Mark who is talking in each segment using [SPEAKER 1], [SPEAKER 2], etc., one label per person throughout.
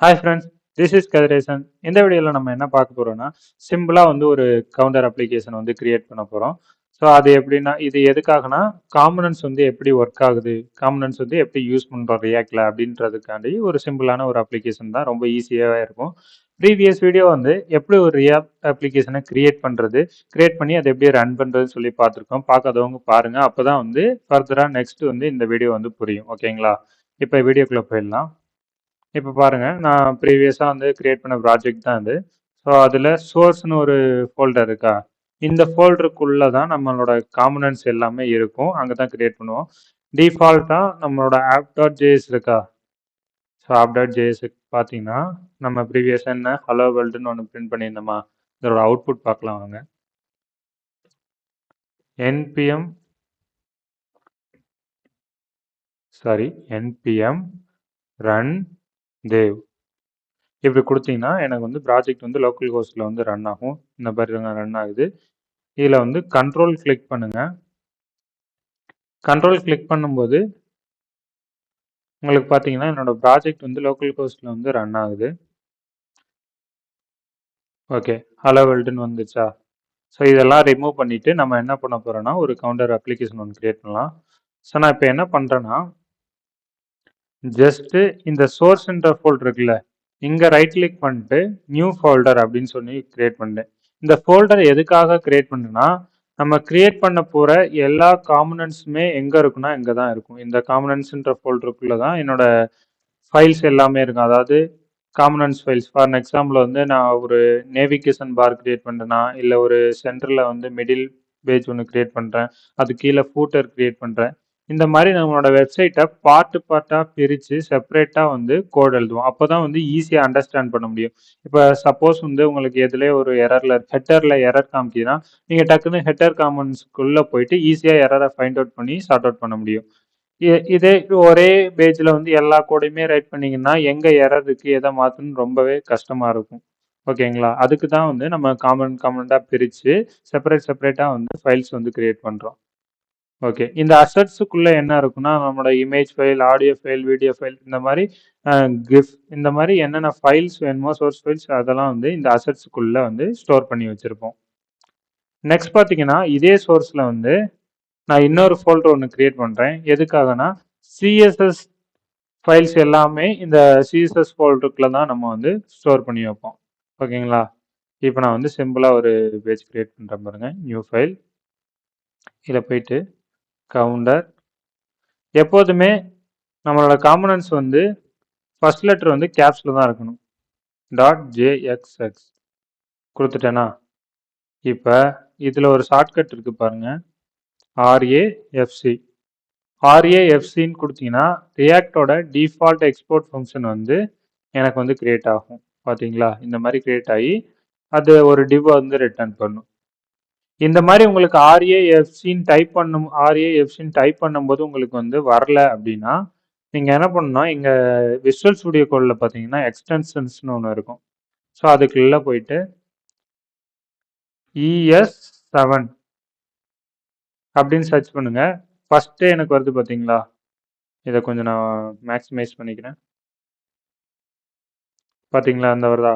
[SPEAKER 1] Hi friends, this is Kathiresan. இந்த வீடியோவில் நம்ம என்ன பார்க்க போகிறோம்னா, சிம்பிளாக வந்து ஒரு கவுண்டர் அப்ளிகேஷன் வந்து கிரியேட் பண்ண போகிறோம். ஸோ அது எப்படின்னா, இது எதுக்காகனா காம்பனன்ட்ஸ் வந்து எப்படி ஒர்க் ஆகுது, காம்பனன்ட்ஸ் வந்து எப்படி யூஸ் பண்ணுறோம் ரியாக்டில் அப்படின்றதுக்காண்டி ஒரு சிம்பிளான ஒரு அப்ளிகேஷன் தான், ரொம்ப ஈஸியாக இருக்கும். ப்ரீவியஸ் வீடியோ வந்து எப்படி ஒரு ரியாக்ட் அப்ளிகேஷனை கிரியேட் பண்ணுறது, கிரியேட் பண்ணி அதை எப்படி ரன் பண்ணுறதுன்னு சொல்லி பார்த்துருக்கோம். பார்க்காதவங்க பாருங்கள், அப்போ தான் வந்து ஃபர்தராக நெக்ஸ்ட் வந்து இந்த வீடியோ வந்து புரியும். ஓகேங்களா? இப்போ வீடியோக்குள்ளே போயிடலாம். இப்போ பாருங்க, நான் ப்ரீவியஸாக வந்து கிரியேட் பண்ண ப்ராஜெக்ட் தான் இது. ஸோ அதில் சோர்ஸ்னு ஒரு ஃபோல்டர் இருக்கா, இந்த ஃபோல்டருக்குள்ளே தான் நம்மளோட காம்பனன்ட்ஸ் எல்லாமே இருக்கும். அங்கே தான் கிரியேட் பண்ணுவோம். டிஃபால்ட்டாக நம்மளோட ஆப் டாட் ஜேஎஸ் இருக்கா, ஸோ ஆப் டாட் ஜேஎஸ்க்கு பார்த்தீங்கன்னா நம்ம ப்ரீவியஸாக என்ன ஹலோ வேர்ல்டுன்னு ஒன்று பிரிண்ட் பண்ணியிருந்தோமா, இதோட அவுட்புட் பார்க்கலாம் வாங்க. npm run dev இப்படி கொடுத்தீங்கன்னா எனக்கு வந்து ப்ராஜெக்ட் வந்து லோக்கல் ஹோஸ்ட்டில் வந்து ரன் ஆகும். இந்த மாதிரி ரன் ஆகுது. இதில் வந்து கண்ட்ரோல் கிளிக் பண்ணுங்க. கண்ட்ரோல் கிளிக் பண்ணும்போது உங்களுக்கு பார்த்தீங்கன்னா என்னோட ப்ராஜெக்ட் வந்து லோக்கல் ஹோஸ்ட்டில் வந்து ரன் ஆகுது. ஓகே, ஹலோ வேர்ல்டுன்னு வந்துச்சா. ஸோ இதெல்லாம் ரிமூவ் பண்ணிவிட்டு நம்ம என்ன பண்ண போகிறோன்னா ஒரு கவுண்டர் அப்ளிகேஷன் ஒன்று கிரியேட் பண்ணலாம். ஸோ நான் இப்போ என்ன பண்ணுறேன்னா, ஜஸ்ட்டு இந்த சோர்ஸ்ன்ற ஃபோல்டர் இருக்குல்ல, இங்கே ரைட் கிளிக் பண்ணிட்டு நியூ ஃபோல்டர் அப்படின்னு சொல்லி கிரியேட் பண்ணேன். இந்த ஃபோல்டர் எதுக்காக கிரியேட் பண்ணுன்னா, நம்ம கிரியேட் பண்ண போகிற எல்லா காம்பனன்ட்ஸுமே எங்கே இருக்குன்னா இங்கே தான் இருக்கும். இந்த காம்பனன்ட்ஸுன்ற ஃபோல்டருக்குள்ளே தான் என்னோட ஃபைல்ஸ் எல்லாமே இருக்கும். அதாவது காம்பனன்ட்ஸ் ஃபைல்ஸ். ஃபார் எக்ஸாம்பிள் வந்து நான் ஒரு நேவிகேஷன் பார் கிரியேட் பண்ணுறேன்னா, இல்லை ஒரு சென்டரில் வந்து மிடில் பேஜ் ஒன்று கிரியேட் பண்ணுறேன், அது கீழே ஃபூட்டர் கிரியேட் பண்ணுறேன். இந்த மாதிரி நம்மளோட வெப்சைட்டை பார்ட்டாக பிரித்து செப்பரேட்டாக வந்து கோட் எழுதுவோம். அப்போ தான் வந்து ஈஸியாக அண்டர்ஸ்டாண்ட் பண்ண முடியும். இப்போ சப்போஸ் வந்து உங்களுக்கு எதுலேயே ஒரு ஹெட்டரில் எரர் காமிக்குதுன்னா, நீங்கள் டக்குன்னு ஹெட்டர் காம்பனன்ட்ஸ்க்குள்ளே போயிட்டு ஈஸியாக எரரை ஃபைண்ட் அவுட் பண்ணி சார்ட் அவுட் பண்ண முடியும். இதே ஒரே பேஜில் வந்து எல்லா கோடையுமே ரைட் பண்ணிங்கன்னா எங்கே எரர் இருக்குது, எதை மாற்றணும்னு ரொம்பவே கஷ்டமாக இருக்கும். ஓகேங்களா? அதுக்கு தான் வந்து நம்ம காம்பனண்ட்டாக பிரித்து செப்பரேட்டாக வந்து ஃபைல்ஸ் வந்து கிரியேட் பண்ணுறோம். ஓகே, இந்த அசட்ஸுக்குள்ளே என்ன இருக்குன்னா, நம்மளோட image file, audio file, video file, இந்த மாதிரி கிஃப், இந்த மாதிரி என்னென்ன ஃபைல்ஸ் வேணுமோ, சோர்ஸ் ஃபைல்ஸ், அதெல்லாம் வந்து இந்த அசட்ஸுக்குள்ளே வந்து ஸ்டோர் பண்ணி வச்சுருப்போம். நெக்ஸ்ட் பார்த்தீங்கன்னா, இதே சோர்ஸில் வந்து நான் இன்னொரு ஃபோல்டர் ஒன்று கிரியேட் பண்ணுறேன். எதுக்காகனா, சிஎஸ்எஸ் ஃபைல்ஸ் எல்லாமே இந்த சிஎஸ்எஸ் ஃபோல்டருக்குள்ளே தான் நம்ம வந்து ஸ்டோர் பண்ணி வைப்போம். ஓகேங்களா? இப்போ நான் வந்து சிம்பிளாக ஒரு பேஜ் கிரியேட் பண்ணுறேன் பாருங்கள். நியூ ஃபைல், இதில் போயிட்டு கவுண்டர். எப்போதுமே நம்மளோட காம்பனன்ட்ஸ் வந்து ஃபர்ஸ்ட் லெட்டர் வந்து கேப்ஸில் தான் இருக்கணும். .jxx கொடுத்துட்டேன்னா, இப்போ இதில் ஒரு ஷார்ட்கட் இருக்குது பாருங்கள், RAFC. RAFCன்னு கொடுத்தீங்கன்னா ரியாக்டோட டிஃபால்ட் எக்ஸ்போர்ட் ஃபங்க்ஷன் வந்து எனக்கு வந்து கிரியேட் ஆகும். பார்த்தீங்களா? இந்த மாதிரி கிரியேட் ஆகி அது ஒரு டிவ் வந்து ரிட்டர்ன் பண்ணும். இந்த மாதிரி உங்களுக்கு RAFCன்னு டைப் பண்ணும்போது உங்களுக்கு வந்து வரல அப்படின்னா, நீங்கள் என்ன பண்ணணும்னா, இங்கே விஷுவல் ஸ்டுடியோ கோடில் பார்த்தீங்கன்னா எக்ஸ்டென்ஷன்ஸ்னு ஒன்று இருக்கும். ஸோ அதுக்குள்ளே போயிட்டு ES7 அப்படின்னு சர்ச் பண்ணுங்க. ஃபர்ஸ்ட்டே எனக்கு வருது பார்த்தீங்களா? இதை கொஞ்சம் நான் மேக்ஸிமைஸ் பண்ணிக்கிறேன். பார்த்தீங்களா, அந்த வருதா?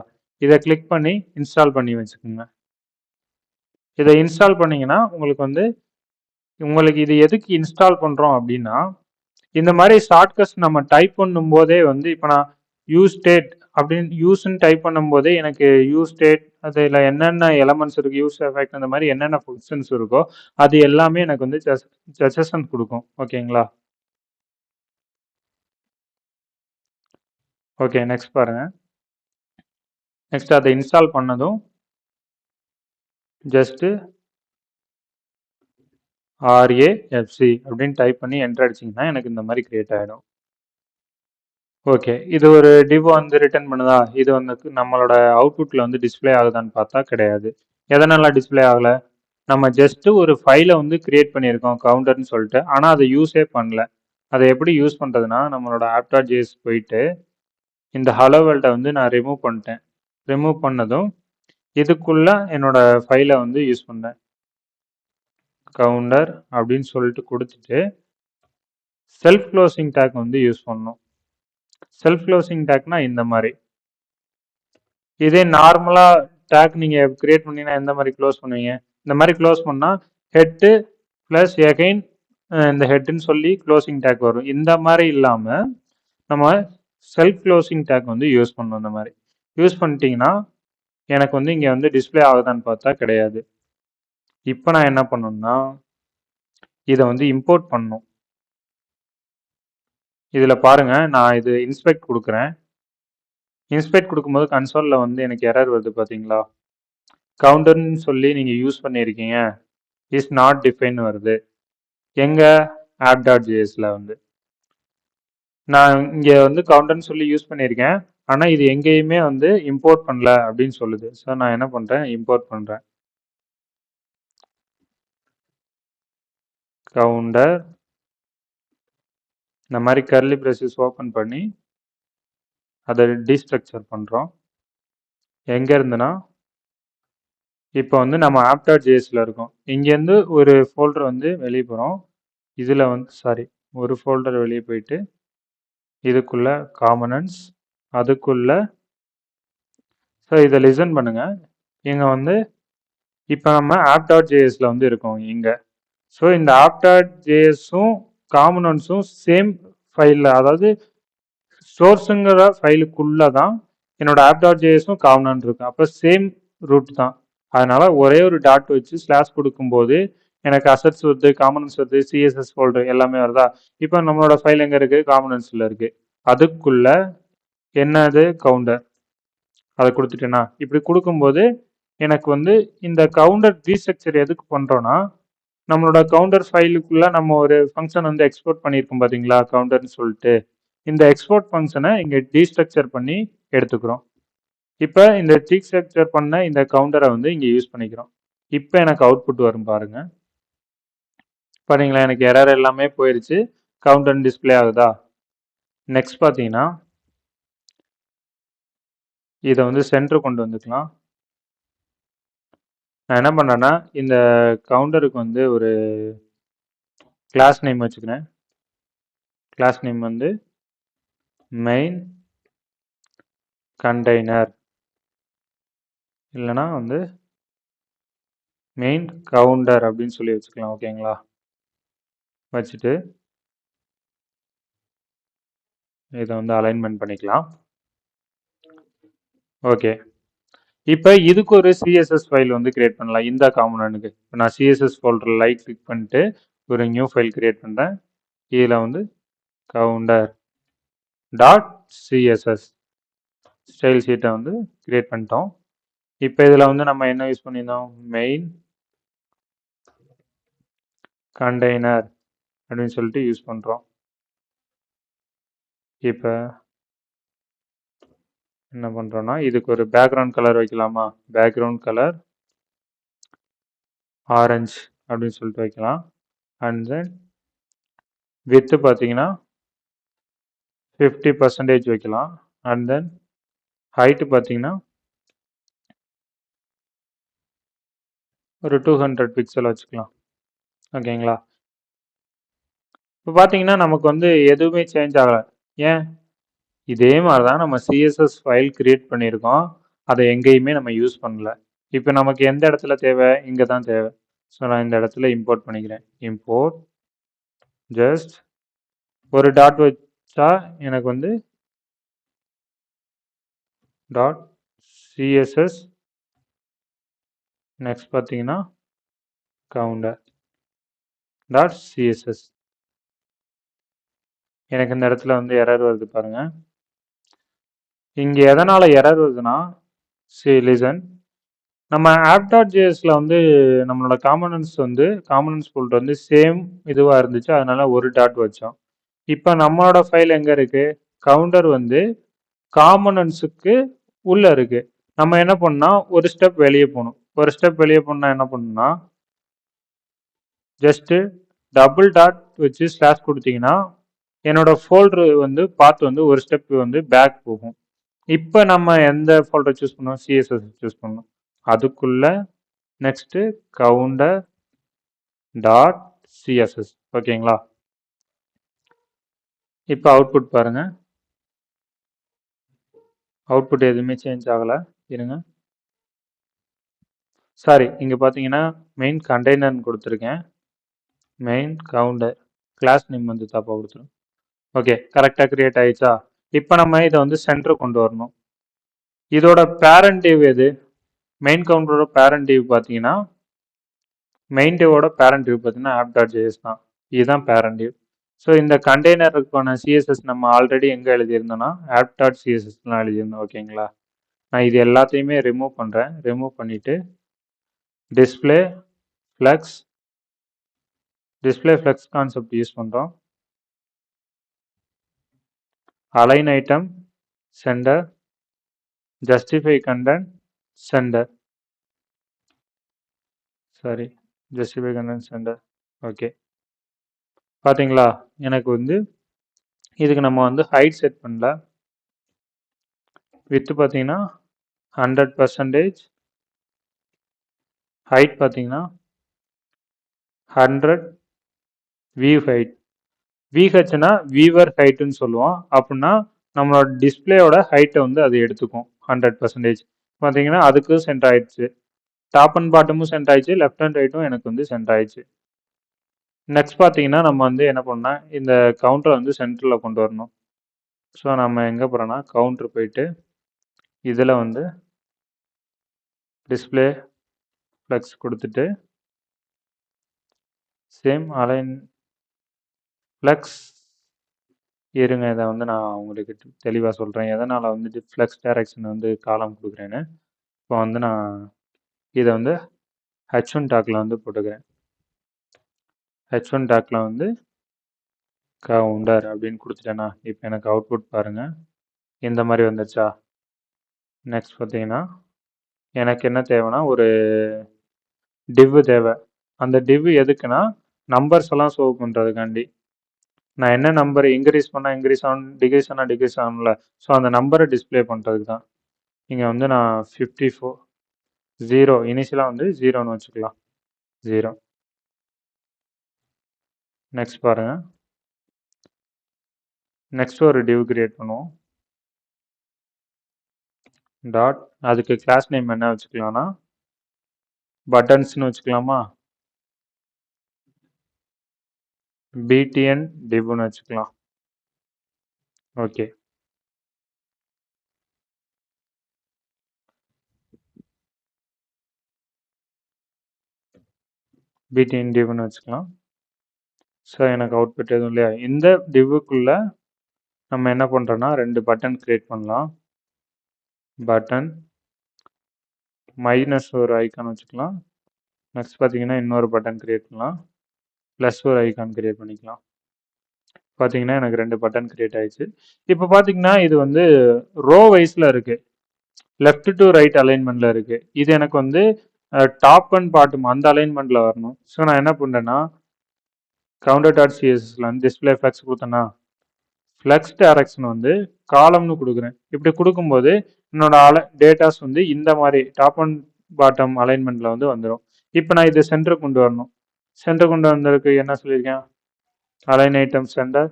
[SPEAKER 1] இதை கிளிக் பண்ணி இன்ஸ்டால் பண்ணி வச்சுக்கோங்க. இதை இன்ஸ்டால் பண்ணிங்கன்னா உங்களுக்கு இது எதுக்கு இன்ஸ்டால் பண்ணுறோம் அப்படின்னா, இந்த மாதிரி ஷார்ட்கட்ஸ் நம்ம டைப் பண்ணும்போதே வந்து இப்போ நான் யூஸ்டேட் அப்படின்னு யூஸ்ன்னு டைப் பண்ணும்போதே எனக்கு யூஸ்டேட் அதில் என்னென்ன எலமெண்ட்ஸ் இருக்குது, யூஸ் எஃபெக்ட், அந்த மாதிரி என்னென்ன ஃபங்க்ஷன்ஸ் இருக்கோ அது எல்லாமே எனக்கு வந்து சஜஷன் கொடுக்கும். ஓகேங்களா? ஓகே, நெக்ஸ்ட் பாருங்கள். நெக்ஸ்ட் அதை இன்ஸ்டால் பண்ணதும் ஜஸ்ட்டு RAFC அப்படின்னு டைப் பண்ணி என்டர் அடிச்சிங்கன்னா எனக்கு இந்த மாதிரி கிரியேட் ஆகிடும். ஓகே, இது ஒரு டிவ் வந்து ரிட்டர்ன் பண்ணுதா? இது வந்து நம்மளோட அவுட்புட்டில் வந்து டிஸ்பிளே ஆகுதான்னு பார்த்தா கிடையாது. எதனால் டிஸ்பிளே ஆகலை? நம்ம ஜஸ்ட்டு ஒரு ஃபைலை வந்து கிரியேட் பண்ணியிருக்கோம் கவுண்டர்னு சொல்லிட்டு, ஆனால் அதை யூஸே பண்ணல. அதை எப்படி யூஸ் பண்ணுறதுனா, நம்மளோட app.js போயிட்டு இந்த ஹலோ வேர்ல்டை வந்து நான் ரிமூவ் பண்ணிட்டேன். ரிமூவ் பண்ணதும் இதுக்குள்ளே என்னோட ஃபைலை வந்து யூஸ் பண்ணேன். கவுண்டர் அப்படின்னு சொல்லிட்டு கொடுத்துட்டு செல்ஃப் க்ளோசிங் டேக் வந்து யூஸ் பண்ணணும். செல்ஃப் க்ளோசிங் டேக்னா இந்த மாதிரி இதே நார்மலாக டேக் நீங்கள் கிரியேட் பண்ணீங்கன்னா எந்த மாதிரி க்ளோஸ் பண்ணுவீங்க? இந்த மாதிரி க்ளோஸ் பண்ணால் ஹெட்டு ப்ளஸ் எகைன் இந்த ஹெட்டுன்னு சொல்லி க்ளோசிங் டேக் வரும். இந்த மாதிரி இல்லாமல் நம்ம செல்ஃப் க்ளோசிங் டேக் வந்து யூஸ் பண்ணணும். இந்த மாதிரி யூஸ் பண்ணிட்டீங்கன்னா எனக்கு வந்து இங்கே வந்து டிஸ்பிளே ஆகுதான்னு பார்த்தா கிடையாது. இப்போ நான் என்ன பண்ணணும்னா இதை வந்து இம்போர்ட் பண்ணணும். இதில் பாருங்கள், நான் இது இன்ஸ்பெக்ட் கொடுக்குறேன். இன்ஸ்பெக்ட் கொடுக்கும்போது கன்சோலில் வந்து எனக்கு எரர் வருது பார்த்தீங்களா? கவுண்டர்னு சொல்லி நீங்கள் யூஸ் பண்ணியிருக்கீங்க, இஸ் நாட் டிஃபைன் வருது. எங்கள் app.jsல வந்து நான் இங்கே வந்து கவுண்டர்னு சொல்லி யூஸ் பண்ணியிருக்கேன், ஆனால் இது எங்கேயுமே வந்து இம்போர்ட் பண்ணல அப்படின்னு சொல்லுது. ஸோ நான் என்ன பண்ணுறேன், இம்போர்ட் பண்ணுறேன். கவுண்டர் இந்த மாதிரி கர்லி பிரேசஸ் ஓப்பன் பண்ணி அதை டீஸ்ட்ரக்சர் பண்ணுறோம். எங்கே இருந்துன்னா இப்போ வந்து நம்ம app.jsல இருக்கோம். இங்கேருந்து ஒரு ஃபோல்டர் வந்து வெளியே போகிறோம். இதில் வந்து ஒரு ஃபோல்டர் வெளியே போயிட்டு இதுக்குள்ள காம்பனன்ட்ஸ், அதுக்குள்ள ஸோ இதை லிசன் பண்ணுங்க. இங்கே வந்து இப்போ நம்ம app.jsல வந்து இருக்கோம் இங்கே. ஸோ இந்த app.jsம் காம்பனன்ட்ஸும் சேம் ஃபைலில், அதாவது சோர்ஸுங்கிற ஃபைலுக்குள்ளே தான் என்னோட app.jsம் காம்பனன்ட் இருக்கும். அப்போ சேம் ரூட் தான். அதனால ஒரே ஒரு டாட் வச்சு ஸ்லாஷ் கொடுக்கும்போது எனக்கு அசட்ஸ் வருது, காம்பனன்ட்ஸ் வருது, சிஎஸ்எஸ் ஃபோல்டர் எல்லாமே வருதா. இப்போ நம்மளோட ஃபைல் எங்கே இருக்குது, காம்பனன்ட்ஸில் இருக்குது. அதுக்குள்ள என்னது கவுண்டர், அதை கொடுத்துட்டேன்னா இப்படி கொடுக்கும்போது எனக்கு வந்து இந்த கவுண்டர் ரீஸ்ட்ரக்சர் எதுக்கு பண்ணுறோன்னா, நம்மளோட கவுண்டர் ஃபைலுக்குள்ள நம்ம ஒரு ஃபங்க்ஷன் வந்து எக்ஸ்போர்ட் பண்ணியிருக்கோம் பார்த்தீங்களா, கவுண்டர்னு சொல்லிட்டு. இந்த எக்ஸ்போர்ட் ஃபங்க்ஷனை இங்கே டீஸ்ட்ரக்சர் பண்ணி எடுத்துக்கிறோம். இப்போ இந்த டீஸ்ட்ரக்சர் பண்ண இந்த கவுண்டரை வந்து இங்கே யூஸ் பண்ணிக்கிறோம். இப்போ எனக்கு அவுட்புட் வரும் பாருங்க. பாருங்களா, எனக்கு எரர் எல்லாமே போயிடுச்சு, கவுண்டர் டிஸ்பிளே ஆகுதா. நெக்ஸ்ட் பார்த்தீங்கன்னா இதை வந்து சென்டர் கொண்டு வந்துக்கலாம். நான் என்ன பண்ணுறேன்னா இந்த கவுண்டருக்கு வந்து ஒரு கிளாஸ் நேம் வச்சுக்கிறேன். கிளாஸ் நேம் வந்து மெயின் கண்டெய்னர், இல்லைனா வந்து மெயின் கவுண்டர் அப்படின்னு சொல்லி வச்சுக்கலாம். ஓகேங்களா, வச்சுட்டு இதை வந்து அலைன்மெண்ட் பண்ணிக்கலாம். ஓகே, இப்போ இதுக்கு ஒரு சிஎஸ்எஸ் ஃபைல் வந்து கிரியேட் பண்ணலாம். இந்த காம்பனன்ட்டுக்கு இப்போ நான் சிஎஸ்எஸ் ஃபோல்டர் லைட் கிளிக் பண்ணிட்டு ஒரு நியூ ஃபைல் கிரியேட் பண்ணுறேன். இதில் வந்து கவுண்டர் டாட் சிஎஸ்எஸ் ஸ்டைல் ஷீட்டை வந்து கிரியேட் பண்ணிட்டோம். இப்போ இதில் வந்து நம்ம என்ன யூஸ் பண்ணியிருந்தோம், மெயின் கண்டெய்னர் அப்படின்னு சொல்லிட்டு யூஸ் பண்ணுறோம். இப்போ என்ன பண்ணுறோன்னா இதுக்கு ஒரு பேக்ரவுண்ட் கலர் வைக்கலாமா, பேக்ரவுண்ட் கலர் ஆரஞ்சு அப்படின்னு சொல்லிட்டு வைக்கலாம். அண்ட் தென் வித்து பார்த்தீங்கன்னா 50% வைக்கலாம். அண்ட் தென் ஹைட்டு பார்த்தீங்கன்னா ஒரு 200 பிக்சல் வச்சுக்கலாம். ஓகேங்களா, இப்போ பார்த்தீங்கன்னா நமக்கு வந்து எதுவுமே சேஞ்ச் ஆகலை. ஏன், இதே மாதிரி தான் நம்ம சிஎஸ்எஸ் ஃபைல் கிரியேட் பண்ணியிருக்கோம், அதை எங்கேயுமே நம்ம யூஸ் பண்ணல. இப்போ நமக்கு எந்த இடத்துல தேவை, இங்கே தான் தேவை. ஸோ நான் இந்த இடத்துல இம்போர்ட் பண்ணிக்கிறேன். இம்போர்ட் ஜஸ்ட் ஒரு டாட் வச்சா எனக்கு வந்து டாட் சிஎஸ்எஸ், நெக்ஸ்ட் பார்த்தீங்கன்னா கவுண்டர் டாட் சிஎஸ்எஸ். எனக்கு இந்த இடத்துல வந்து எரர் வருது பாருங்க. இங்கே எதனால் எரர் வருதுன்னா, லிசன், நம்ம app.jsல வந்து நம்மளோட காம்பனன்ட்ஸ் ஃபோல்டர் வந்து சேம் இதுவாக இருந்துச்சு, அதனால ஒரு டாட் வச்சோம். இப்போ நம்மளோட ஃபைல் எங்கே இருக்குது, கவுண்டர் வந்து காம்பனன்ட்ஸுக்கு உள்ளே இருக்குது. நம்ம என்ன பண்ணால் ஒரு ஸ்டெப் வெளியே போகணும். ஒரு ஸ்டெப் வெளியே போனால் என்ன பண்ணணும்னா ஜஸ்ட்டு டபுள் டாட் வச்சு ஸ்லாஷ் கொடுத்தீங்கன்னா என்னோட ஃபோல்டர் வந்து பார்த்து வந்து ஒரு ஸ்டெப் வந்து பேக் போகும். இப்போ நம்ம எந்த ஃபோல்டர் சூஸ் பண்ணோம், சிஎஸ்எஸ் சூஸ் பண்ணோம். அதுக்குள்ள நெக்ஸ்ட்டு கவுண்டர் டாட் சிஎஸ்எஸ். ஓகேங்களா, இப்போ அவுட்புட் பாருங்கள். அவுட்புட் எதுவுமே சேஞ்ச் ஆகலை. இருங்க. சாரி, இங்கே பார்த்தீங்கன்னா மெயின் கண்டெய்னர்னு கொடுத்துருக்கேன். மெயின் கவுண்டர் கிளாஸ் நேம் வந்து தப்பாக கொடுத்துரும். ஓகே, கரெக்டாக கிரியேட் ஆயிடுச்சா? இப்போ நம்ம இதை வந்து சென்டர் கொண்டு வரணும். இதோட பேரண்ட் டிவ் எது? மெயின் கவுண்டரோட பேரண்ட் டிவ் பார்த்தீங்கன்னா மெயின் டிவோட பேரண்ட் டிவ் பார்த்தீங்கன்னா app.js தான். இதுதான் பேரண்ட் டிவ். ஸோ இந்த கண்டெய்னருக்கான சிஎஸ்எஸ் நம்ம ஆல்ரெடி எங்கே எழுதியிருந்தோம்னா app.css எழுதியிருந்தோம். ஓகேங்களா? நான் இது எல்லாத்தையுமே ரிமூவ் பண்ணுறேன். ரிமூவ் பண்ணிவிட்டு டிஸ்பிளே ஃப்ளெக்ஸ் கான்செப்ட் யூஸ் பண்ணுறோம். Align item centre, justify content center. Sorry, justify content center. Okay, பார்த்தீங்களா? எனக்கு வந்து இதுக்கு நம்ம வந்து ஹைட் செட் பண்ணல. வித்து பார்த்தீங்கன்னா 100%. ஹைட் பார்த்தீங்கன்னா 100. வியூ ஹைட் விஹெச்னா வியூவர் ஹைட்டுன்னு சொல்லுவோம். அப்படின்னா நம்மளோட டிஸ்பிளேயோட ஹைட்டை வந்து அது எடுத்துக்கும் 100%. பார்த்தீங்கன்னா அதுக்கு சென்ட் ஆயிடுச்சு. டாப் அண்ட் பாட்டமும் சென்ட் ஆயிடுச்சு, லெஃப்ட் அண்ட் ரைட்டும் எனக்கு வந்து சென்ட் ஆயிடுச்சு. நெக்ஸ்ட் பார்த்தீங்கன்னா நம்ம வந்து என்ன பண்ணால் இந்த கவுண்டரை வந்து சென்டரில் கொண்டு வரணும். ஸோ நம்ம எங்கே போகிறோன்னா கவுண்டர் போயிட்டு இதில் வந்து டிஸ்பிளே ஃப்ளெக்ஸ் கொடுத்துட்டு சேம் அலைன் ஃப்ளெக்ஸ். இருங்க, இதை வந்து நான் உங்களுக்கு தெளிவாக சொல்கிறேன் எதனால் வந்துட்டு ஃப்ளெக்ஸ் டைரக்ஷன் வந்து காலம் கொடுக்குறேன்னு. இப்போ வந்து நான் இதை வந்து H1 டாக்கில் வந்து போட்டுக்கிறேன். H1 டாக்கில் வந்து கவுண்டர் அப்படின்னு கொடுத்துட்டேன்னா இப்போ எனக்கு அவுட்புட் பாருங்கள் இந்த மாதிரி வந்துருச்சா? நெக்ஸ்ட் பார்த்தீங்கன்னா எனக்கு என்ன தேவைன்னா ஒரு டிவ் தேவை. அந்த டிவ் எதுக்குன்னா நம்பர்ஸ் எல்லாம் ஷோ பண்ணுறதுக்காண்டி. நான் என்ன நம்பர் இன்க்ரீஸ் பண்ணால் இன்க்ரீஸ் ஆகணும், டிக்ரீஸ் ஆனால் டிக்ரீஸ் ஆகணும்ல. ஸோ அந்த நம்பரை டிஸ்பிளே பண்ணுறதுக்கு தான். இங்கே வந்து நான் 54 0 இனிஷியலாக வந்து 0ன்னு வச்சுக்கலாம். 0. நெக்ஸ்ட் பாருங்கள். நெக்ஸ்ட் ஒரு டிவ் கிரியேட் பண்ணுவோம். டாட் அதுக்கு கிளாஸ் நேம் என்ன வச்சுக்கலாம்னா பட்டன்ஸ்னு வச்சுக்கலாமா? பிடிஎன் டிவ்னு வச்சுக்கலாம். ஓகே, பிடிஎன் டிவ்னு வச்சுக்கலாம். ஸோ எனக்கு அவுட்புட் எதுவும் இல்லையா? இந்த டிவ்வுக்குள்ளே நம்ம என்ன பண்ணுறோன்னா 2 பட்டன் கிரியேட் பண்ணலாம். பட்டன் மைனஸ் ஒரு ஐக்கான் வச்சுக்கலாம். நெக்ஸ்ட் பார்த்தீங்கன்னா இன்னொரு பட்டன் கிரியேட் பண்ணலாம். ப்ளஸ் ஒரு ஐக்கான் கிரியேட் பண்ணிக்கலாம். பார்த்தீங்கன்னா எனக்கு 2 பட்டன் கிரியேட் ஆயிடுச்சு. இப்போ பார்த்தீங்கன்னா இது வந்து ரோ வைஸில் இருக்குது, லெஃப்ட் டு ரைட் அலைன்மெண்ட்டில் இருக்குது. இது எனக்கு வந்து டாப் அண்ட் பாட்டம் அந்த அலைன்மெண்ட்டில் வரணும். ஸோ நான் என்ன பண்ணுறேன்னா counter.csல வந்து டிஸ்பிளே ஃப்ளெக்ஸ் கொடுத்தேன்னா ஃப்ளெக்ஸ் டைரக்ஷன் வந்து காலம்னு கொடுக்குறேன். இப்படி கொடுக்கும்போது என்னோட டேட்டாஸ் வந்து இந்த மாதிரி டாப் அண்ட் பாட்டம் அலைன்மெண்ட்டில் வந்து வந்துடும். இப்போ நான் இது சென்டர் கொண்டு வரணும். சென்டர் கொண்டு வந்ததுக்கு என்ன சொல்லியிருக்கேன்? Align item centre,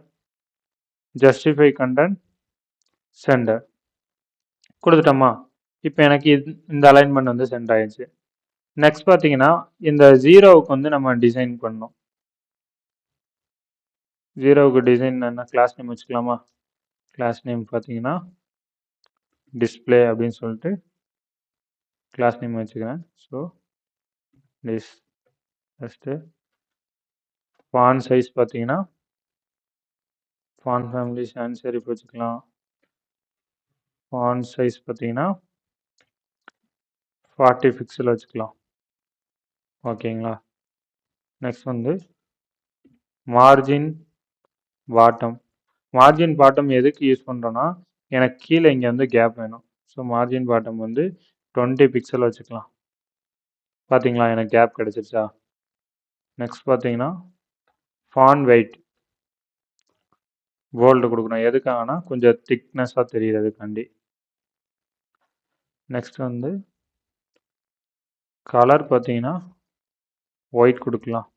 [SPEAKER 1] justify content centre கொடுத்துட்டோமா? இப்போ எனக்கு இந்த அலைன்மெண்ட் வந்து சென்ட் ஆயிடுச்சு. நெக்ஸ்ட் பார்த்தீங்கன்னா இந்த 0வுக்கு வந்து நம்ம டிசைன் பண்ணணும். 0வுக்கு டிசைன் என்ன கிளாஸ் நேம் வச்சுக்கலாமா? கிளாஸ் நேம் பார்த்தீங்கன்னா டிஸ்பிளே அப்படின்னு சொல்லிட்டு கிளாஸ் நேம் வச்சுக்கிறேன். ஸோ ஃபஸ்ட்டு ஃபாண்ட் சைஸ் பார்த்தீங்கன்னா ஃபாண்ட் ஃபேமிலி சான்ஸ் செரிஃப் வச்சுக்கலாம். ஃபாண்ட் சைஸ் பார்த்தீங்கன்னா 40 பிக்சல் வச்சுக்கலாம். ஓகேங்களா? நெக்ஸ்ட் வந்து மார்ஜின் பாட்டம் எதுக்கு யூஸ் பண்ணுறோன்னா எனக்கு கீழே இங்கே வந்து கேப் வேணும். ஸோ மார்ஜின் பாட்டம் வந்து 20 பிக்சல் வச்சுக்கலாம். பார்த்தீங்களா, எனக்கு கேப் கிடச்சிருச்சா? நெக்ஸ்ட் பார்த்தீங்கன்னா ஃபாண்ட் வெயிட் போல்டு கொடுக்கணும். எதுக்காகனா கொஞ்சம் திக்னஸாக தெரிகிறதுக்காண்டி. நெக்ஸ்ட் வந்து கலர் பார்த்தீங்கன்னா ஒயிட் கொடுக்கலாம்.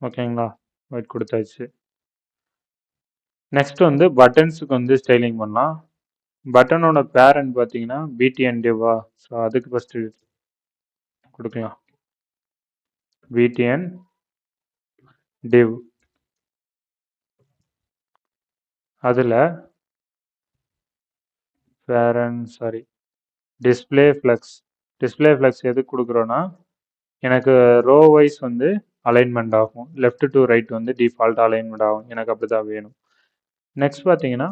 [SPEAKER 1] ஓகேங்களா, ஒயிட் கொடுத்தாச்சு. நெக்ஸ்ட் வந்து பட்டன்ஸுக்கு வந்து ஸ்டைலிங் பண்ணலாம். பட்டனோட பேரண்ட் பார்த்தீங்கன்னா பிடிஎன் டிவ்வா. ஸோ அதுக்கு ஃபஸ்ட்டு கொடுக்கலாம். PTN div. அதில் டிஸ்பிளே ஃப்ளெக்ஸ் எதுக்கு கொடுக்குறோன்னா எனக்கு ரோ வைஸ் வந்து அலைன்மெண்ட் ஆகும். லெஃப்ட் டு ரைட் வந்து டிஃபால்ட் அலைன்மெண்ட் ஆகும். எனக்கு அப்படி தான் வேணும். நெக்ஸ்ட் பார்த்தீங்கன்னா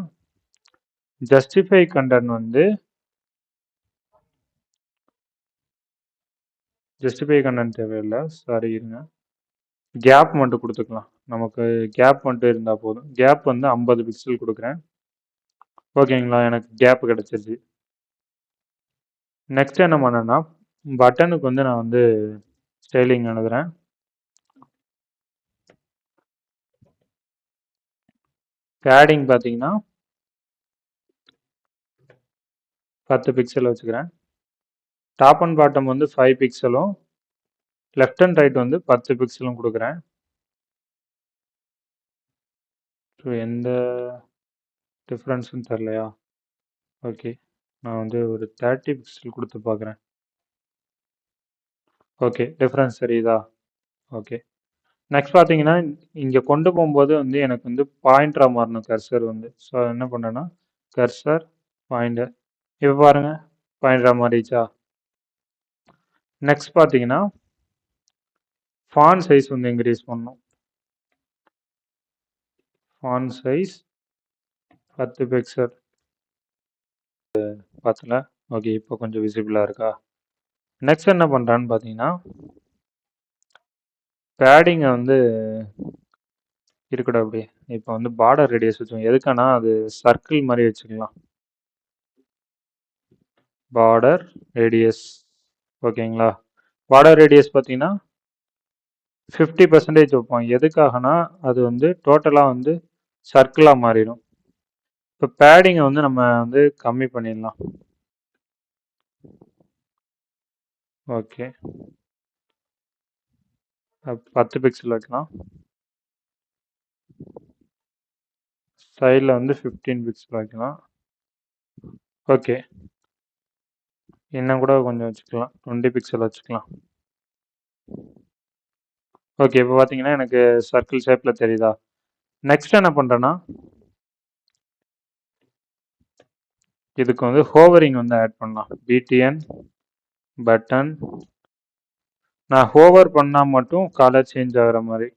[SPEAKER 1] ஜஸ்டிஃபை கண்டென்ட் வந்து ஜஸ்டிஃபை கண்டென்ட் தேவையில்லை. இருங்க. கேப் மட்டும் கொடுத்துக்கலாம். நமக்கு கேப் மட்டும் இருந்தால் போதும். கேப் வந்து 50 பிக்சல் கொடுக்குறேன். ஓகேங்களா, எனக்கு கேப் கிடச்சிருச்சு. நெக்ஸ்ட் என்ன பண்ணேன்னா பட்டனுக்கு வந்து நான் வந்து ஸ்டைலிங் எழுதுறேன். பேடிங் பார்த்தீங்கன்னா 10 பிக்சல் வச்சுக்கிறேன். டாப் அண்ட் பாட்டம் வந்து 5 பிக்சலும் லெஃப்ட் அண்ட் ரைட் வந்து 10 பிக்சலும் கொடுக்குறேன். ஸோ எந்த டிஃப்ரென்ஸும் தெரிலையா? ஓகே, நான் வந்து ஒரு 30 பிக்சல் கொடுத்து பார்க்குறேன். ஓகே, டிஃப்ரென்ஸ் தெரியுதா? ஓகே. நெக்ஸ்ட் பார்த்தீங்கன்னா இங்கே கொண்டு போகும்போது வந்து எனக்கு வந்து பாயிண்டராக மாறணும் கர்சர் வந்து. ஸோ என்ன பண்ணேன்னா கர்சர் பாயிண்டர். இப்போ பாருங்கள், பாயிண்டராக மாறிச்சா? நெக்ஸ்ட் பார்த்தீங்கன்னா ஃபாண்ட் சைஸ் வந்து இன்க்ரீஸ் பண்ணணும். Font size 10 pixel. பார்த்தல. ஓகே, இப்போ கொஞ்சம் விசிபிளாக இருக்கா? நெக்ஸ்ட் என்ன பண்ணுறான்னு பார்த்தீங்கன்னா பேடிங்கை வந்து இருக்கட்டும் அப்படியே. இப்போ வந்து பார்டர் ரேடியஸ் வச்சுக்கோங்க. எதுக்கானா அது சர்க்கிள் மாதிரி வச்சுக்கலாம். பார்டர் ரேடியஸ் ஓகேங்களா. பார்டர் ரேடியஸ் பார்த்தீங்கன்னா 50% வைப்போம். எதுக்காகனா அது வந்து டோட்டலாக வந்து சர்க்கிளாக மாறிடும். இப்போ பேடிங்கை வந்து நம்ம வந்து கம்மி பண்ணிடலாம். ஓகே, 10 பிக்சல் வைக்கலாம். சைடில் வந்து 15 பிக்சல் வைக்கலாம். ஓகே, இன்னும் கூட கொஞ்சம் வச்சுக்கலாம். 20 பிக்சல் வச்சுக்கலாம். ஓகே, இப்போ பார்த்தீங்கன்னா எனக்கு சர்க்கிள் ஷேப்பில் தெரியுதா? நெக்ஸ்ட் என்ன பண்ணுறேன்னா இதுக்கு வந்து ஹோவரிங் வந்து ஆட் பண்ணலாம். PTN button. நான் ஹோவர் பண்ணால் மட்டும் கலர் சேஞ்ச் ஆகிற மாதிரி.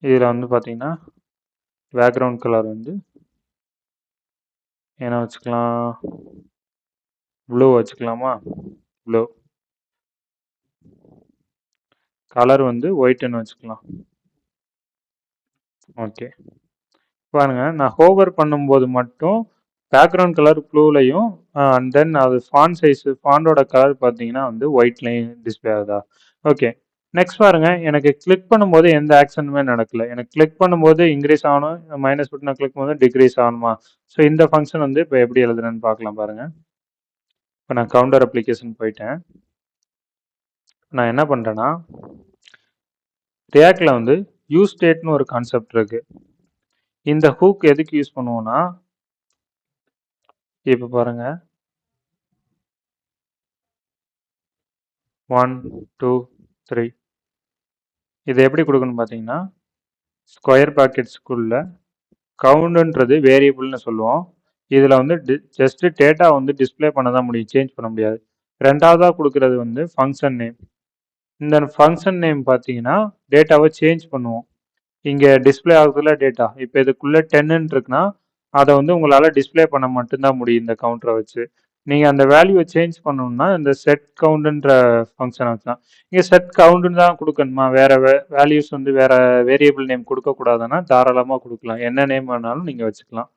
[SPEAKER 1] இதில் வந்து பார்த்தீங்கன்னா பேக்ரவுண்ட் கலர் வந்து என்ன வச்சுக்கலாம்? ப்ளூ வச்சுக்கலாமா? ப்ளூ. கலர் வந்து ஒயிட்னு வச்சுக்கலாம். ஓகே, பாருங்க, நான் ஹோவர் பண்ணும்போது மட்டும் பேக்ரவுண்ட் கலர் ப்ளூலையும் அண்ட் தென் அது ஃபாண்ட் சைஸ் ஃபாண்டோட கலர் பார்த்தீங்கன்னா வந்து ஒயிட்லையும் டிஸ்பிளே ஆகுதா? ஓகே. நெக்ஸ்ட் பாருங்க, எனக்கு கிளிக் பண்ணும்போது எந்த ஆக்ஷனுமே நடக்கல. எனக்கு கிளிக் பண்ணும்போது இன்க்ரீஸ் ஆகணும், மைனஸ் பட்டனை கிளிக் பண்ணும்போது டிக்ரீஸ் ஆகணுமா? ஸோ இந்த ஃபங்க்ஷன் வந்து இப்போ எப்படி எழுதுறேன்னு பார்க்கலாம் பாருங்க. இப்போ நான் கவுண்டர் அப்ளிகேஷன் போயிட்டேன். நான் என்ன பண்ணுறேன்னா ரியாக்டில் வந்து யூஸ் ஸ்டேட்னு ஒரு கான்செப்ட் இருக்கு. இந்த ஹூக் எதுக்கு யூஸ் பண்ணுவோம்னா இப்போ பாருங்க 1 2 3 இதை எப்படி கொடுக்கணும்னு பார்த்தீங்கன்னா ஸ்கொயர் பாக்கெட்ஸ்குள்ள கவுண்டுன்றது வேரியபிள்னு சொல்லுவோம். இதில் வந்து ஜஸ்ட் டேட்டா வந்து டிஸ்பிளே பண்ண தான் முடியும், சேஞ்ச் பண்ண முடியாது. ரெண்டாவதாக கொடுக்கறது வந்து ஃபங்க்ஷன் நேம். இந்த ஃபங்க்ஷன் நேம் பார்த்தீங்கன்னா டேட்டாவை சேஞ்ச் பண்ணுவோம். இங்கே டிஸ்பிளே ஆகுதுல டேட்டா, இப்போ இதுக்குள்ளே 10ன்னு இருக்குன்னா அதை வந்து உங்களால் டிஸ்பிளே பண்ண மட்டும்தான் முடியும் இந்த கவுண்டரை வச்சு. நீங்கள் அந்த வேல்யூவை சேஞ்ச் பண்ணணும்னா இந்த செட் கவுண்டுன்ற ஃபங்க்ஷனை வச்சுதான். இங்கே செட் கவுண்டுன்னு தான் கொடுக்கணுமா? வேறு வேல்யூஸ் வந்து வேறு வேரியபிள் நேம் கொடுக்கக்கூடாதுன்னா தாராளமாக கொடுக்கலாம். என்ன நேம் வேணாலும் நீங்கள் வச்சுக்கலாம்.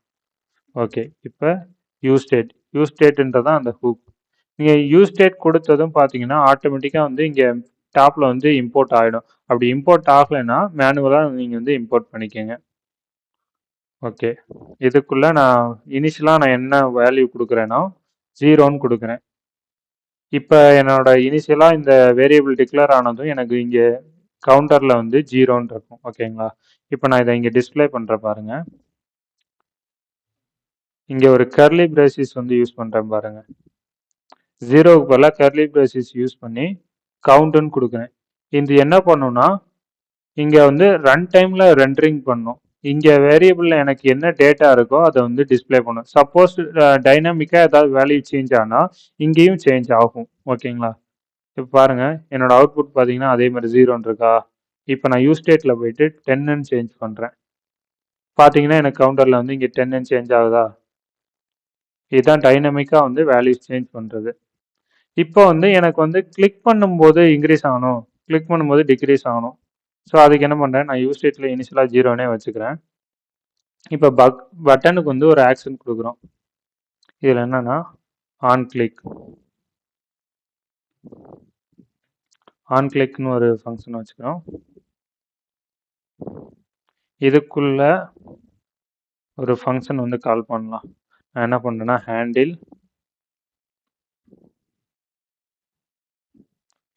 [SPEAKER 1] ஓகே, இப்போ யூஸ் ஸ்டேட்ன்றதான் அந்த ஹூக். நீங்கள் யூஸ் ஸ்டேட் கொடுத்ததும் பார்த்தீங்கன்னா ஆட்டோமேட்டிக்காக வந்து இங்கே டாப்பில் வந்து இம்போர்ட் ஆகிடும். அப்படி இம்போர்ட் ஆகலைன்னா மேனுவலாக நீங்கள் வந்து இம்போர்ட் பண்ணிக்கோங்க. ஓகே, இதுக்குள்ளே நான் இனிஷியலாக நான் என்ன வேல்யூ கொடுக்குறேன்னா 0ன்னு கொடுக்குறேன். இப்போ என்னோட இனிஷியலாக இந்த வேரியபிள் டிக்ளேர் ஆனதும் எனக்கு இங்கே கவுண்டரில் வந்து 0ன்னு இருக்கும். ஓகேங்களா, இப்போ நான் இதை இங்கே டிஸ்பிளே பண்ணுற பாருங்கள். இங்கே ஒரு கர்லி பிரேசிஸ் வந்து யூஸ் பண்ணுறேன் பாருங்க. 0க்கு பதிலாக கர்லி பிரேசிஸ் யூஸ் பண்ணி கவுண்ட்டுன்னு கொடுக்குறேன். இது என்ன பண்ணுன்னா இங்கே வந்து ரன் டைமில் ரெண்டரிங் பண்ணும். இங்கே வேரியபிளில் எனக்கு என்ன டேட்டா இருக்கோ அதை வந்து டிஸ்பிளே பண்ணும். சப்போஸ் டைனாமிக்காக ஏதாவது வேல்யூ சேஞ்ச் ஆனால் இங்கேயும் சேஞ்ச் ஆகும். ஓகேங்களா? இப்போ பாருங்கள் என்னோட அவுட்புட் பார்த்தீங்கன்னா அதே மாதிரி 0ன்னு இருக்கா. இப்போ நான் யூஸ் ஸ்டேட்டில் போயிட்டு 10ன்னு சேஞ்ச் பண்ணுறேன். பார்த்தீங்கன்னா எனக்கு கவுண்டரில் வந்து இங்கே 10ன்னு சேஞ்ச் ஆகுதா. இதுதான் டைனாமிக்காக வந்து வேல்யூஸ் சேஞ்ச் பண்ணுறது. இப்போ வந்து எனக்கு வந்து கிளிக் பண்ணும்போது இன்க்ரீஸ் ஆகணும், கிளிக் பண்ணும்போது டிக்ரீஸ் ஆகணும். ஸோ அதுக்கு என்ன பண்ணுறேன், நான் யூஸ் ஸ்டேட்டில் இனிஷியலாக 0னே வச்சுக்கிறேன். இப்போ பட்டனுக்கு வந்து ஒரு ஆக்ஷன் கொடுக்குறோம். இதில் என்னன்னா ஆன் கிளிக்னு ஒரு ஃபங்க்ஷன் வச்சுக்கிறோம். இதுக்குள்ள ஒரு ஃபங்க்ஷன் வந்து கால் பண்ணலாம். நான் என்ன பண்ணுறேன்னா ஹேண்டில்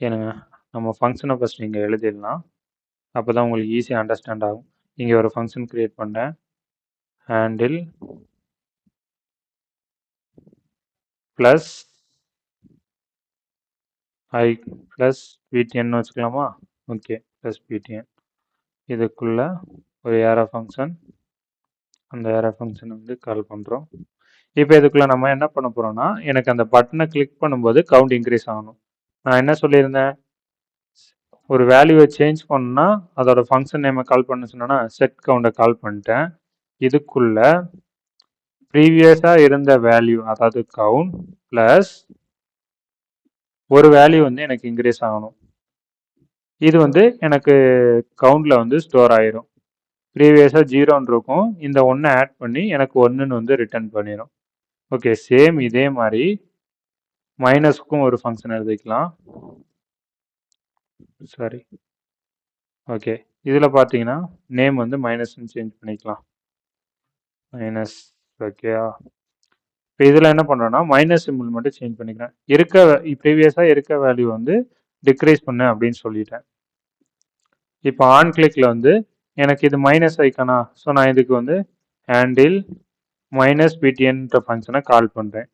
[SPEAKER 1] ஏனுங்க நம்ம ஃபங்க்ஷனை ஃபஸ்ட் இங்கே எழுதிடலாம். அப்போ தான் உங்களுக்கு ஈஸியாக அண்டர்ஸ்டாண்ட் ஆகும். இங்கே ஒரு ஃபங்க்ஷன் க்ரியேட் பண்ணேன். ஹேண்டில் ப்ளஸ் ஐ ப்ளஸ் பிடிஎன்னு வச்சுக்கலாமா. Okay, plus PTN. இதுக்குள்ள ஒரு ஏரோ ஃபங்க்ஷன், அந்த ஏரோ ஃபங்க்ஷன் வந்து கால் பண்ணுறோம். இப்போ இதுக்குள்ளே நம்ம என்ன பண்ண போகிறோம்னா எனக்கு அந்த பட்டனை கிளிக் பண்ணும்போது கவுண்ட் இன்க்ரீஸ் ஆகணும். நான் என்ன சொல்லியிருந்தேன், ஒரு வேல்யூவை சேஞ்ச் பண்ணா அதோட ஃபங்க்ஷன் நேமை கால் பண்ண சொன்னா செட் கவுண்டை கால் பண்ணிட்டேன். இதுக்குள்ள ப்ரீவியஸாக இருந்த வேல்யூ அதாவது கவுண்ட் ப்ளஸ் ஒரு வேல்யூ வந்து எனக்கு இன்க்ரீஸ் ஆகணும். இது வந்து எனக்கு கவுண்டில் வந்து ஸ்டோர் ஆயிரும். ப்ரீவியஸாக 0ன்னு இருக்கும், இந்த 1 ஆட் பண்ணி எனக்கு 1ன்னு வந்து ரிட்டர்ன் பண்ணிடும். ஓகே, சேம் இதே மாதிரி மைனஸ்க்கும் ஒரு ஃபங்க்ஷன் எழுதிக்கலாம். சாரி, ஓகே, இதில் பார்த்தீங்கன்னா நேம் வந்து மைனஸ்ன்னு சேஞ்ச் பண்ணிக்கலாம். மைனஸ். ஓகேயா? இப்போ இதில் என்ன பண்ணுறோன்னா மைனஸ் சிம்பிள் மட்டும் சேஞ்ச் பண்ணிக்கிறேன். ப்ரீவியஸாக இருக்க வேல்யூ வந்து டிக்ரீஸ் பண்ணு அப்படின்னு சொல்லிட்டேன். இப்போ ஆன் கிளிக்கில் வந்து எனக்கு இது மைனஸ் ஐக்கானா, ஸோ நான் இதுக்கு வந்து ஹேண்டில் மைனஸ் பிடிஎன்ற ஃபங்க்ஷனை கால் பண்ணுறேன்.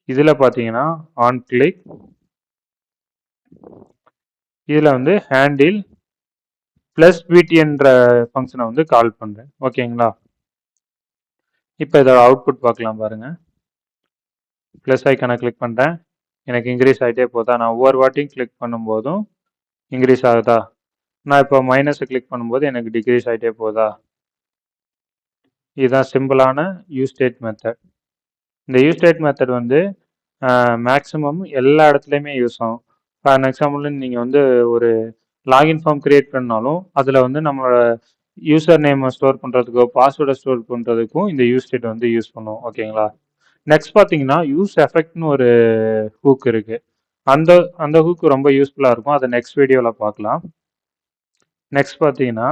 [SPEAKER 1] இதில் பார்த்தீங்கன்னா ஆன் கிளிக், இதில் வந்து ஹேண்டில் ப்ளஸ் பிடிஎன்ற ஃபங்க்ஷனை வந்து கால் பண்ணுறேன். ஓகேங்களா? இப்போ இதோட அவுட்புட் பார்க்கலாம் பாருங்கள். ப்ளஸ் ஐக்கானை கிளிக் பண்ணுறேன், எனக்கு இன்க்ரீஸ் ஆகிட்டே போதா. நான் ஒவ்வொரு வாட்டியும் கிளிக் பண்ணும்போதும் இன்க்ரீஸ் ஆகுதா. நான் இப்போ மைனஸை கிளிக் பண்ணும்போது எனக்கு டிக்ரீஸ் ஆகிட்டே போதா. இதுதான் சிம்பிளான யூஸ் ஸ்டேட் மெத்தட். இந்த யூஸ் ஸ்டேட் மெத்தட் வந்து மேக்ஸிமம் எல்லா இடத்துலையுமே யூஸ் ஆகும். ஃபார் எக்ஸாம்பிள் நீங்கள் வந்து ஒரு லாகின் ஃபார்ம் க்ரியேட் பண்ணாலும் அதில் வந்து நம்மளோட யூசர் நேமை ஸ்டோர் பண்ணுறதுக்கோ பாஸ்வேர்டை ஸ்டோர் பண்ணுறதுக்கும் இந்த யூஸ் ஸ்டேட் வந்து யூஸ் பண்ணுவோம். ஓகேங்களா? நெக்ஸ்ட் பார்த்தீங்கன்னா யூஸ் எஃபெக்ட்னு ஒரு ஹூக் இருக்குது. அந்த ஹூக் ரொம்ப யூஸ்ஃபுல்லாக இருக்கும். அதை நெக்ஸ்ட் வீடியோவில் பார்க்கலாம். நெக்ஸ்ட் பார்த்தீங்கன்னா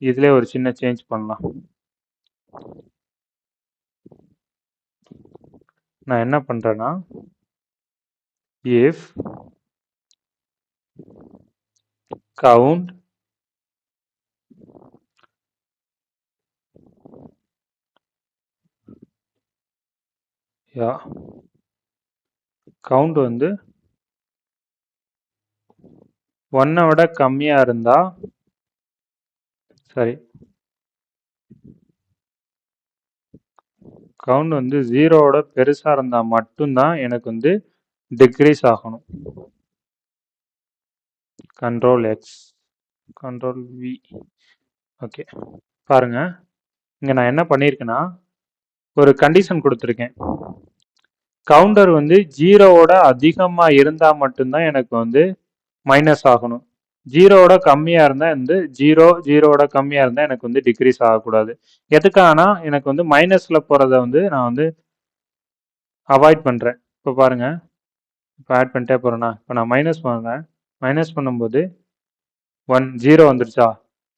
[SPEAKER 1] இதிலே ஒரு சின்ன சேஞ்ச் பண்ணலாம். நான் என்ன பண்ணுறேன்னா இஃப் கவுண்ட் கவுண்ட் வந்து 1 விட கம்மியாக இருந்தால், சரி, கவுண்ட் வந்து 0வோட பெருசாக இருந்தால் மட்டும்தான் எனக்கு வந்து டிக்ரீஸ் ஆகணும். Control X, control V. Okay, பாருங்க இங்கே நான் என்ன பண்ணியிருக்கேன்னா ஒரு கண்டிஷன் கொடுத்துருக்கேன். கவுண்டர் வந்து 0வோட அதிகமாக இருந்தால் மட்டும்தான் எனக்கு வந்து மைனஸ் ஆகணும். 0வோட கம்மியாக இருந்தால் வந்து 0வோட கம்மியாக இருந்தால் எனக்கு வந்து டிக்ரீஸ் ஆகக்கூடாது. எதுக்கானா எனக்கு வந்து மைனஸில் போகிறத வந்து நான் வந்து அவாய்ட் பண்ணுறேன். இப்போ பாருங்கள், இப்போ ஆட் பண்ணிட்டே போகிறேன்னா இப்போ நான் மைனஸ் பண்ணுறேன். மைனஸ் பண்ணும்போது 0 வந்துருச்சா.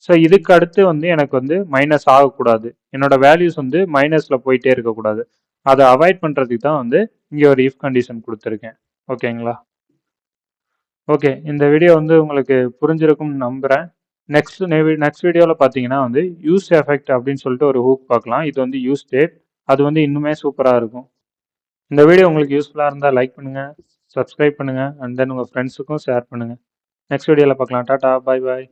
[SPEAKER 1] ஸோ இதுக்கு அடுத்து வந்து எனக்கு வந்து மைனஸ் ஆகக்கூடாது. என்னோட வேல்யூஸ் வந்து மைனஸில் போயிட்டே இருக்கக்கூடாது. அதை அவாய்ட் பண்ணுறதுக்கு தான் வந்து இங்கே ஒரு இஃப் கண்டிஷன் கொடுத்துருக்கேன். ஓகேங்களா? ஓகே, இந்த வீடியோ வந்து உங்களுக்கு புரிஞ்சிருக்கும்னு நம்புகிறேன். நெக்ஸ்ட் வீடியோவில் பார்த்தீங்கன்னா வந்து யூஸ் எஃபெக்ட் அப்படின்னு சொல்லிட்டு ஒரு ஹூக் பார்க்கலாம். இது வந்து யூஸ் ஸ்டேட். அது வந்து இன்னுமே சூப்பராக இருக்கும். இந்த வீடியோ உங்களுக்கு யூஸ்ஃபுல்லாக இருந்தால் லைக் பண்ணுங்கள், சப்ஸ்கிரைப் பண்ணுங்கள், அண்ட் தென் உங்கள் ஃப்ரெண்ட்ஸுக்கும் ஷேர் பண்ணுங்கள். நெக்ஸ்ட் வீடியோவில் பார்க்கலாம். டாடா, பாய் பாய்.